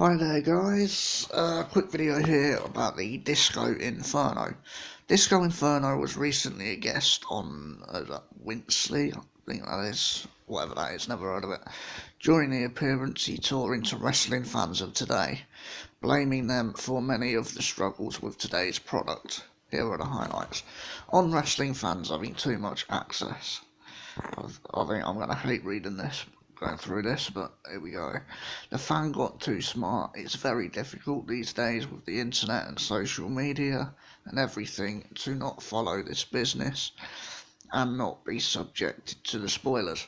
Hi there guys, quick video here about the Disco Inferno. Disco Inferno was recently a guest on Winsley, I think that is, whatever that is, never heard of it. During the appearance he tore into wrestling fans of today, blaming them for many of the struggles with today's product. Here are the highlights. On wrestling fans having too much access. I think I'm going to hate reading this, going through this, but here we go. The fan got too smart. It's very difficult these days with the internet and social media and everything to not follow this business and not be subjected to the spoilers.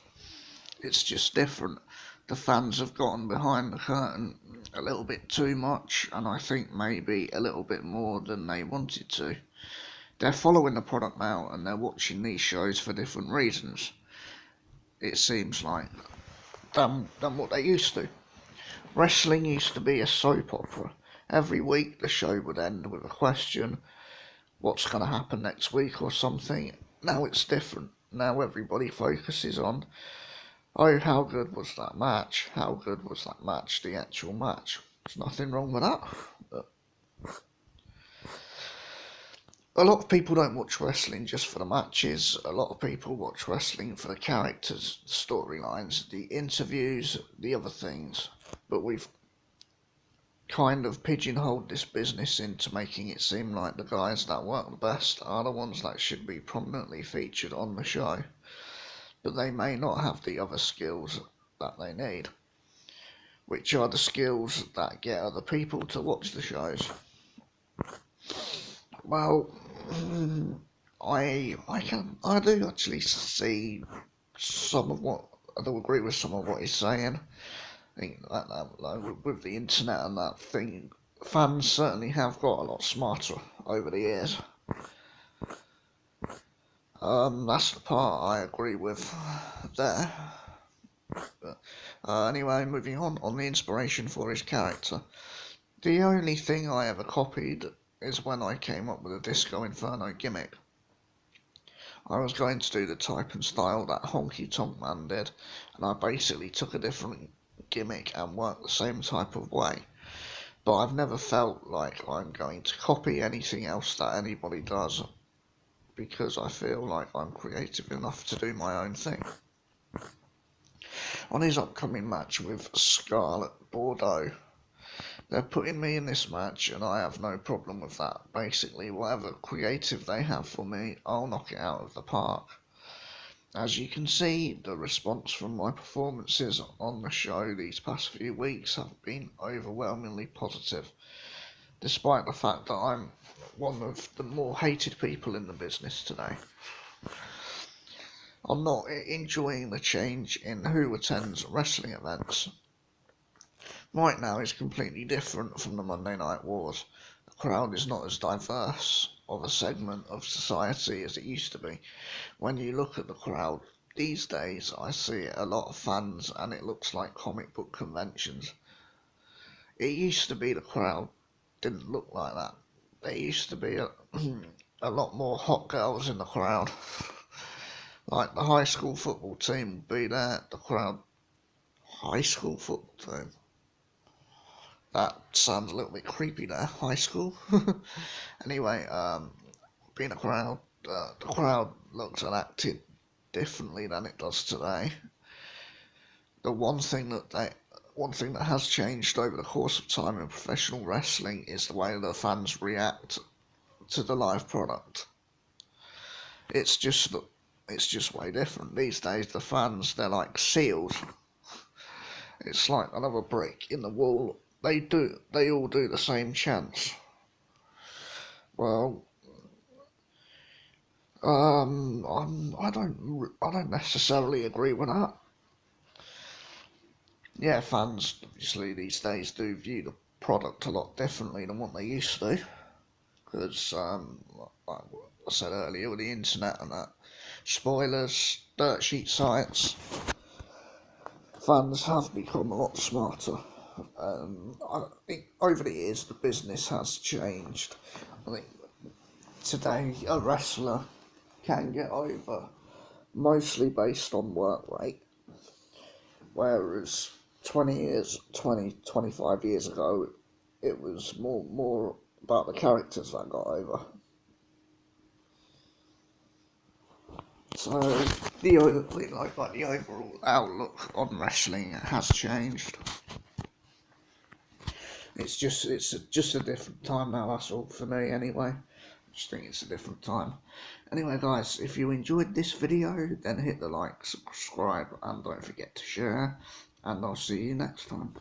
It's just different. The fans have gotten behind the curtain a little bit too much, and I think maybe a little bit more than they wanted to. They're following the product now and they're watching these shows for different reasons, it seems like, than what they used to. Wrestling used to be a soap opera. Every week the show would end with a question, what's going to happen next week or something. Now it's different. Now everybody focuses on, oh, how good was that match? How good was that match, the actual match? There's nothing wrong with that. But a lot of people don't watch wrestling just for the matches. A lot of people watch wrestling for the characters, the storylines, the interviews, the other things. But we've kind of pigeonholed this business into making it seem like the guys that work the best are the ones that should be prominently featured on the show. But they may not have the other skills that they need, which are the skills that get other people to watch the shows. Well, I do actually see some of what I do agree with some of what he's saying. I think that with the internet and that thing, fans certainly have got a lot smarter over the years. That's the part I agree with there. But, anyway, moving on the inspiration for his character. The only thing I ever copied is when I came up with a Disco Inferno gimmick. I was going to do the type and style that Honky Tonk Man did, and I basically took a different gimmick and worked the same type of way. But I've never felt like I'm going to copy anything else that anybody does, because I feel like I'm creative enough to do my own thing. On his upcoming match with Scarlett Bordeaux, they're putting me in this match and I have no problem with that. Basically, whatever creative they have for me, I'll knock it out of the park. As you can see, the response from my performances on the show these past few weeks have been overwhelmingly positive, despite the fact that I'm one of the more hated people in the business today. I'm not enjoying the change in who attends wrestling events. Right now is completely different from the Monday Night Wars. The crowd is not as diverse of a segment of society as it used to be. When you look at the crowd these days, I see a lot of fans and it looks like comic book conventions. It used to be the crowd didn't look like that. There used to be a lot more hot girls in the crowd. Like the high school football team would be there, the crowd. High school football team? That sounds a little bit creepy there, high school. Anyway, being a crowd, the crowd looks and acted differently than it does today. The one thing that has changed over the course of time in professional wrestling is the way the fans react to the live product. It's just way different. These days the fans, they're like seals. It's like another brick in the wall. They all do the same chants. Well, I don't necessarily agree with that. Yeah, fans obviously these days do view the product a lot differently than what they used to, because like I said earlier, with the internet and that, spoilers, dirt sheet sites, fans have become a lot smarter. I think over the years the business has changed. I think today a wrestler can get over mostly based on work rate, whereas 25 years ago, it was more about the characters that got over. So the overall outlook on wrestling has changed. It's just a different time now. That's all for me, anyway. I just think it's a different time. Anyway, guys, if you enjoyed this video, then hit the like, subscribe, and don't forget to share. And I'll see you next time.